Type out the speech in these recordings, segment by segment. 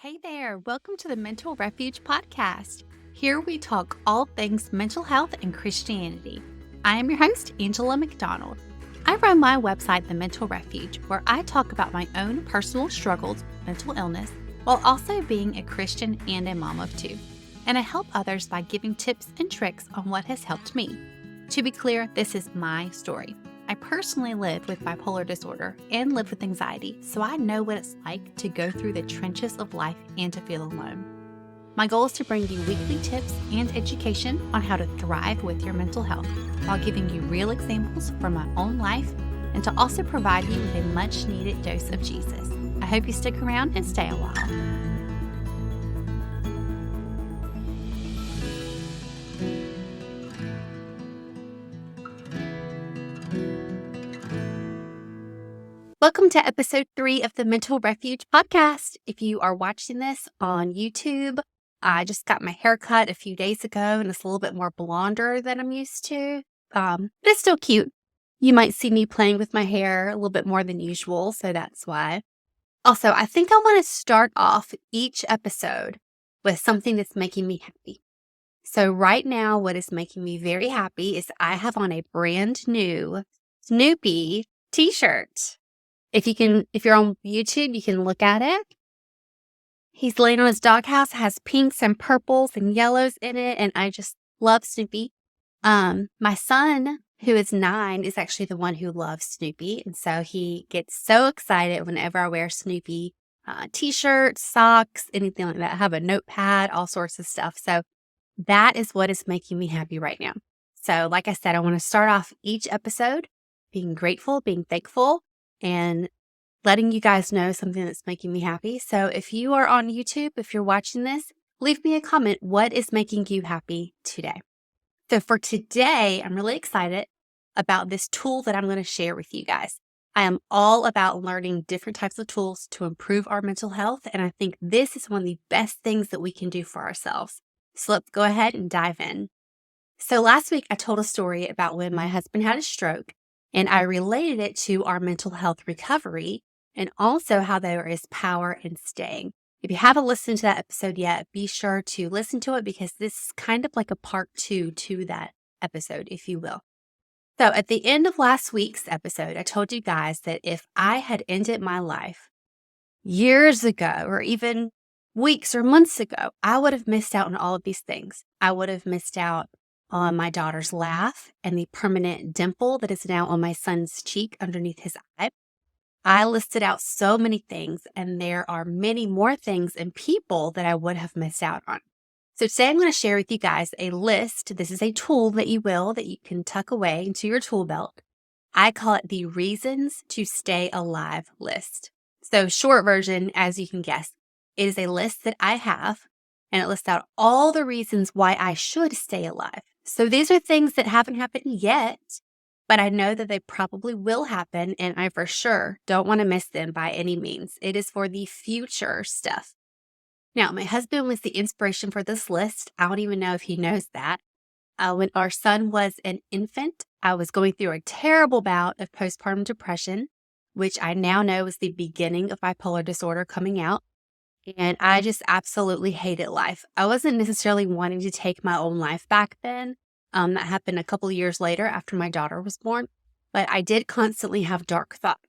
Hey there, welcome to the Mental Refuge podcast. Here we talk all things mental health and Christianity. I am your host, Angela McDonald. I run my website, The Mental Refuge, where I talk about my own personal struggles with mental illness while also being a Christian and a mom of two. And I help others by giving tips and tricks on what has helped me. To be clear, this is my story. I personally live with bipolar disorder and live with anxiety, so I know what it's like to go through the trenches of life and to feel alone. My goal is to bring you weekly tips and education on how to thrive with your mental health while giving you real examples from my own life and to also provide you with a much needed dose of Jesus. I hope you stick around and stay a while. Welcome to episode 3 of the Mental Refuge podcast. If you are watching this on YouTube, I just got my hair cut a few days ago and it's a little bit more blonder than I'm used to, but it's still cute. You might see me playing with my hair a little bit more than usual, so that's why. Also, I think I want to start off each episode with something that's making me happy. So right now, what is making me very happy is I have on a brand new Snoopy t-shirt. If you're on YouTube, you can look at it. He's laying on his doghouse, has pinks and purples and yellows in it, and I just love Snoopy. My son, who is 9, is actually the one who loves Snoopy, and so he gets so excited whenever I wear Snoopy t-shirts, socks, anything like that. I have a notepad, all sorts of stuff. So that is what is making me happy right now. So like I said, I want to start off each episode being grateful, being thankful, and letting you guys know something that's making me happy. So if you are on YouTube, if you're watching this, leave me a comment. What is making you happy today? So for today, I'm really excited about this tool that I'm going to share with you guys. I am all about learning different types of tools to improve our mental health. And I think this is one of the best things that we can do for ourselves. So let's go ahead and dive in. So last week, I told a story about when my husband had a stroke. And I related it to our mental health recovery and also how there is power in staying. If you haven't listened to that episode yet, be sure to listen to it because this is kind of like a part 2 to that episode, if you will. So at the end of last week's episode, I told you guys that if I had ended my life years ago or even weeks or months ago, I would have missed out on all of these things. I would have missed out on my daughter's laugh and the permanent dimple that is now on my son's cheek underneath his eye. I listed out so many things, and there are many more things and people that I would have missed out on. So today I'm going to share with you guys a list. This is a tool that you can tuck away into your tool belt. I call it the Reasons to Stay Alive list. So short version, as you can guess, it is a list that I have, and it lists out all the reasons why I should stay alive. So these are things that haven't happened yet, but I know that they probably will happen, and I for sure don't want to miss them by any means. It is for the future stuff. Now, my husband was the inspiration for this list. I don't even know if he knows that. When our son was an infant, I was going through a terrible bout of postpartum depression, which I now know is the beginning of bipolar disorder coming out. And I just absolutely hated life. I wasn't necessarily wanting to take my own life back then. That happened a couple of years later after my daughter was born. But I did constantly have dark thoughts.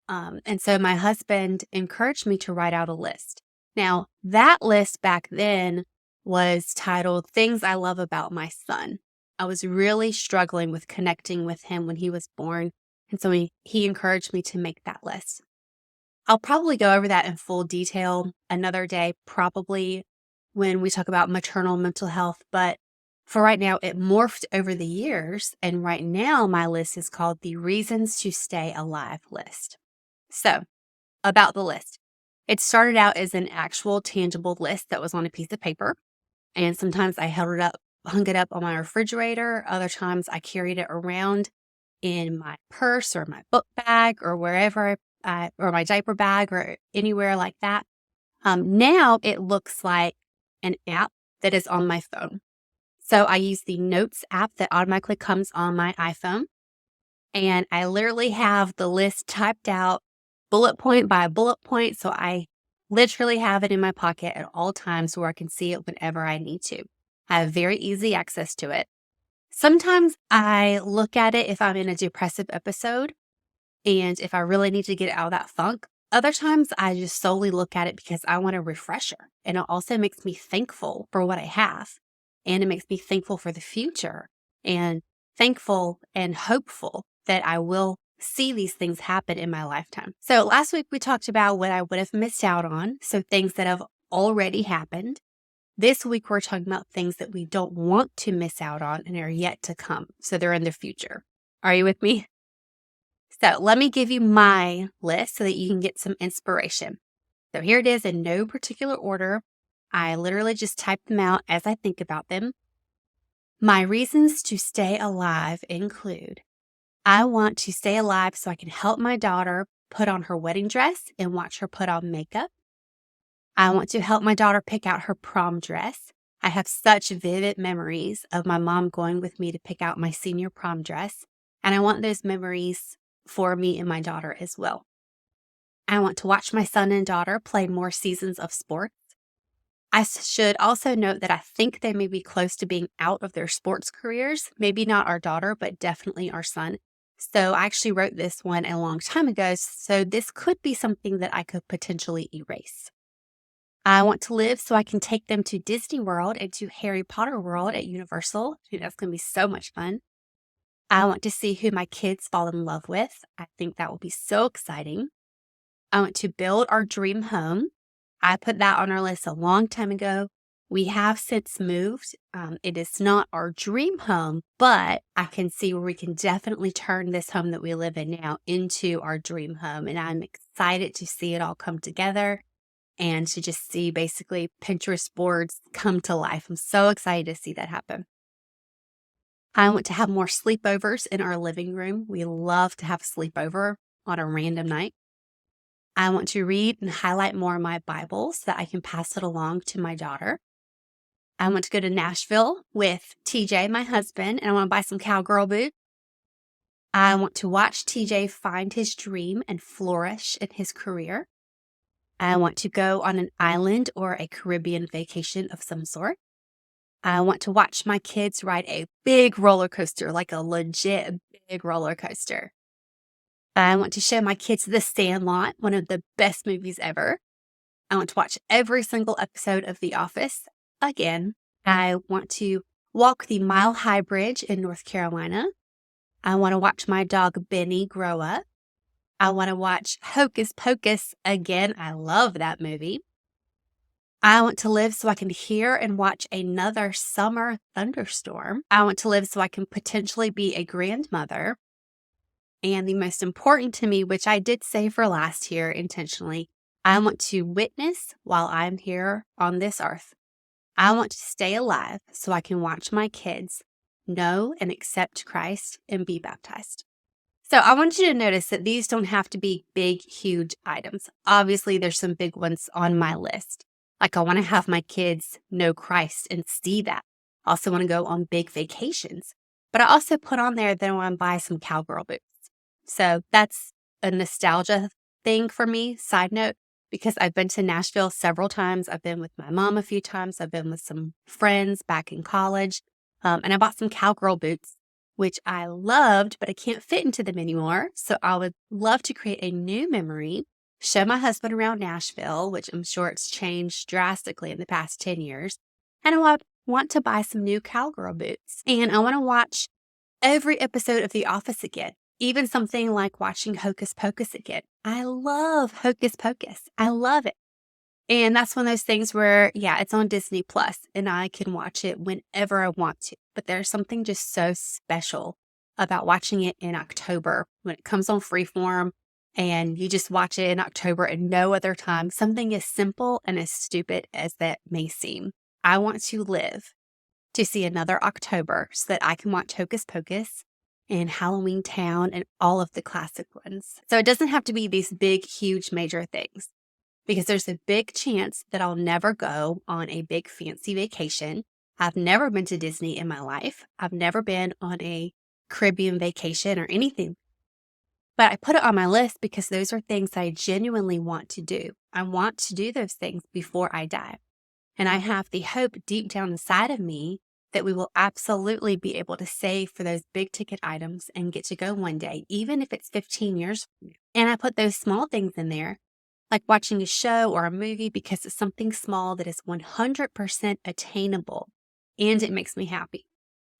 And so my husband encouraged me to write out a list. Now, that list back then was titled Things I Love About My Son. I was really struggling with connecting with him when he was born. And so he encouraged me to make that list. I'll probably go over that in full detail another day, probably when we talk about maternal mental health. But for right now, it morphed over the years. And right now, my list is called the Reasons to Stay Alive list. So about the list, it started out as an actual tangible list that was on a piece of paper. And sometimes I hung it up on my refrigerator. Other times I carried it around in my purse or my book bag or wherever or my diaper bag or anywhere like that. Now it looks like an app that is on my phone. So I use the Notes app that automatically comes on my iPhone. And I literally have the list typed out bullet point by bullet point. So I literally have it in my pocket at all times where I can see it whenever I need to. I have very easy access to it. Sometimes I look at it if I'm in a depressive episode and if I really need to get out of that funk. Other times I just solely look at it because I want a refresher. And it also makes me thankful for what I have. And it makes me thankful for the future and thankful and hopeful that I will see these things happen in my lifetime. So last week we talked about what I would have missed out on. So things that have already happened. This week we're talking about things that we don't want to miss out on and are yet to come. So they're in the future. Are you with me? So let me give you my list so that you can get some inspiration. So here it is in no particular order. I literally just type them out as I think about them. My reasons to stay alive include I want to stay alive so I can help my daughter put on her wedding dress and watch her put on makeup. I want to help my daughter pick out her prom dress. I have such vivid memories of my mom going with me to pick out my senior prom dress, and I want those memories for me and my daughter as well. I want to watch my son and daughter play more seasons of sports. I should also note that I think they may be close to being out of their sports careers, maybe not our daughter, but definitely our son. So I actually wrote this one a long time ago, so this could be something that I could potentially erase. I want to live so I can take them to Disney World and to Harry Potter World at Universal. Dude, that's going to be so much fun. I want to see who my kids fall in love with. I think that will be so exciting. I want to build our dream home. I put that on our list a long time ago. We have since moved. It is not our dream home, but I can see where we can definitely turn this home that we live in now into our dream home. And I'm excited to see it all come together and to just see basically Pinterest boards come to life. I'm so excited to see that happen. I want to have more sleepovers in our living room. We love to have a sleepover on a random night. I want to read and highlight more of my Bible so that I can pass it along to my daughter. I want to go to Nashville with TJ, my husband, and I want to buy some cowgirl boots. I want to watch TJ find his dream and flourish in his career. I want to go on an island or a Caribbean vacation of some sort. I want to watch my kids ride a big roller coaster, like a legit big roller coaster. I want to show my kids The Sandlot, one of the best movies ever. I want to watch every single episode of The Office again. I want to walk the Mile High Bridge in North Carolina. I want to watch my dog Benny grow up. I want to watch Hocus Pocus again. I love that movie. I want to live so I can hear and watch another summer thunderstorm. I want to live so I can potentially be a grandmother. And the most important to me, which I did say for last year intentionally, I want to witness while I'm here on this earth. I want to stay alive so I can watch my kids know and accept Christ and be baptized. So I want you to notice that these don't have to be big, huge items. Obviously, there's some big ones on my list. Like I want to have my kids know Christ and see that. I also want to go on big vacations. But I also put on there that I want to buy some cowgirl boots. So that's a nostalgia thing for me, side note, because I've been to Nashville several times. I've been with my mom a few times. I've been with some friends back in college. And I bought some cowgirl boots, which I loved, but I can't fit into them anymore. So I would love to create a new memory, show my husband around Nashville, which I'm sure it's changed drastically in the past 10 years. And I want to buy some new cowgirl boots. And I want to watch every episode of The Office again. Even something like watching Hocus Pocus again. I love Hocus Pocus. I love it. And that's one of those things where, yeah, it's on Disney Plus and I can watch it whenever I want to. But there's something just so special about watching it in October when it comes on Freeform and you just watch it in October and no other time. Something as simple and as stupid as that may seem. I want to live to see another October so that I can watch Hocus Pocus and Halloween Town and all of the classic ones. So it doesn't have to be these big, huge, major things because there's a big chance that I'll never go on a big fancy vacation. I've never been to Disney in my life. I've never been on a Caribbean vacation or anything. But I put it on my list because those are things I genuinely want to do. I want to do those things before I die. And I have the hope deep down inside of me that we will absolutely be able to save for those big ticket items and get to go one day, even if it's 15 years from now. And I put those small things in there, like watching a show or a movie, because it's something small that is 100% attainable and it makes me happy.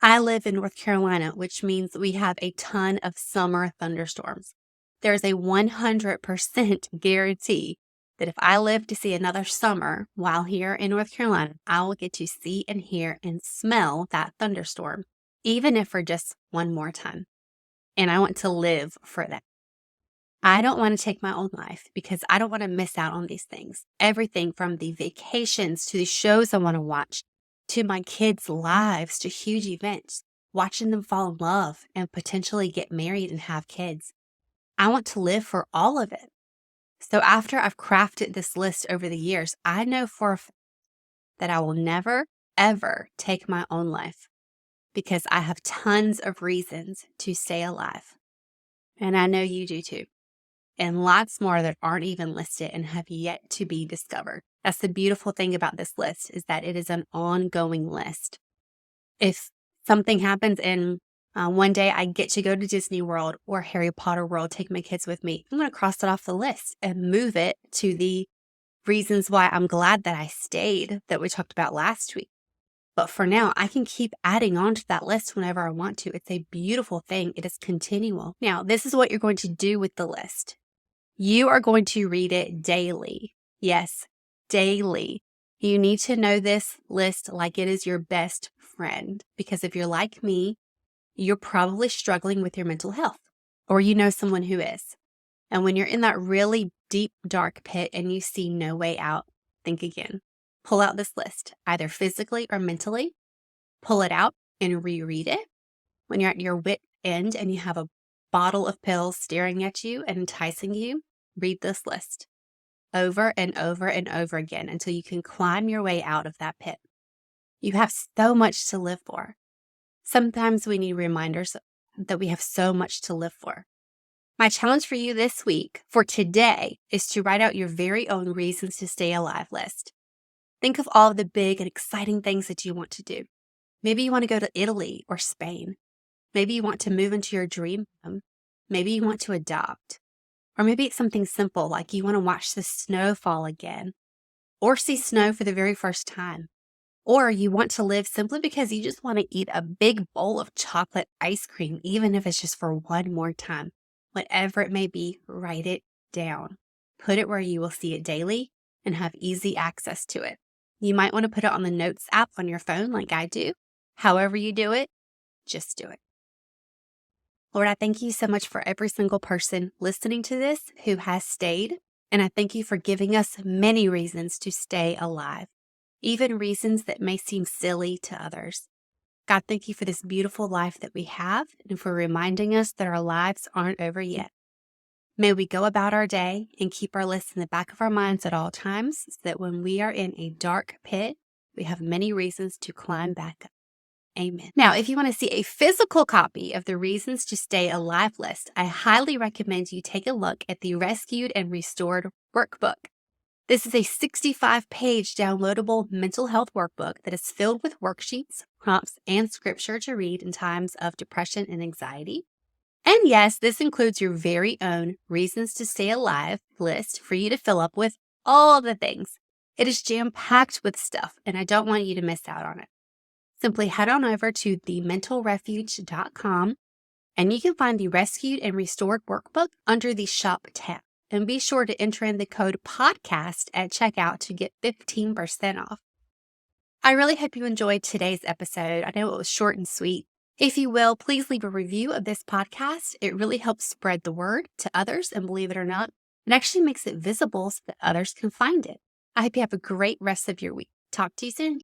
I live in North Carolina, which means we have a ton of summer thunderstorms. There's a 100% guarantee that if I live to see another summer while here in North Carolina, I will get to see and hear and smell that thunderstorm, even if for just one more time. And I want to live for that. I don't want to take my own life because I don't want to miss out on these things. Everything from the vacations to the shows I want to watch, to my kids' lives, to huge events, watching them fall in love and potentially get married and have kids. I want to live for all of it. So after I've crafted this list over the years, I know for a fact that I will never, ever take my own life because I have tons of reasons to stay alive. And I know you do too. And lots more that aren't even listed and have yet to be discovered. That's the beautiful thing about this list, is that it is an ongoing list. If something happens and one day I get to go to Disney World or Harry Potter World, take my kids with me, I'm going to cross it off the list and move it to the reasons why I'm glad that I stayed that we talked about last week. But for now, I can keep adding on to that list whenever I want to. It's a beautiful thing. It is continual. Now, this is what you're going to do with the list. You are going to read it daily. Yes, daily. You need to know this list like it is your best friend, because if you're like me, you're probably struggling with your mental health, or you know someone who is. And when you're in that really deep, dark pit and you see no way out, think again. Pull out this list, either physically or mentally. Pull it out and reread it. When you're at your wit's end and you have a bottle of pills staring at you and enticing you, read this list over and over and over again until you can climb your way out of that pit. You have so much to live for. Sometimes we need reminders that we have so much to live for. My challenge for you this week, for today, is to write out your very own reasons to stay alive list. Think of all of the big and exciting things that you want to do. Maybe you want to go to Italy or Spain. Maybe you want to move into your dream home. Maybe you want to adopt. Or maybe it's something simple like you want to watch the snow fall again, or see snow for the very first time. Or you want to live simply because you just want to eat a big bowl of chocolate ice cream, even if it's just for one more time. Whatever it may be, write it down. Put it where you will see it daily and have easy access to it. You might want to put it on the Notes app on your phone like I do. However you do it, just do it. Lord, I thank you so much for every single person listening to this who has stayed. And I thank you for giving us many reasons to stay alive, even reasons that may seem silly to others. God, thank you for this beautiful life that we have and for reminding us that our lives aren't over yet. May we go about our day and keep our list in the back of our minds at all times so that when we are in a dark pit, we have many reasons to climb back up. Amen. Now, if you want to see a physical copy of the Reasons to Stay Alive list, I highly recommend you take a look at the Rescued and Restored workbook. This is a 65-page downloadable mental health workbook that is filled with worksheets, prompts, and scripture to read in times of depression and anxiety. And yes, this includes your very own Reasons to Stay Alive list for you to fill up with all the things. It is jam-packed with stuff, and I don't want you to miss out on it. Simply head on over to thementalrefuge.com, and you can find the Rescued and Restored workbook under the Shop tab. And be sure to enter in the code PODCAST at checkout to get 15% off. I really hope you enjoyed today's episode. I know it was short and sweet. If you will, please leave a review of this podcast. It really helps spread the word to others, and believe it or not, it actually makes it visible so that others can find it. I hope you have a great rest of your week. Talk to you soon.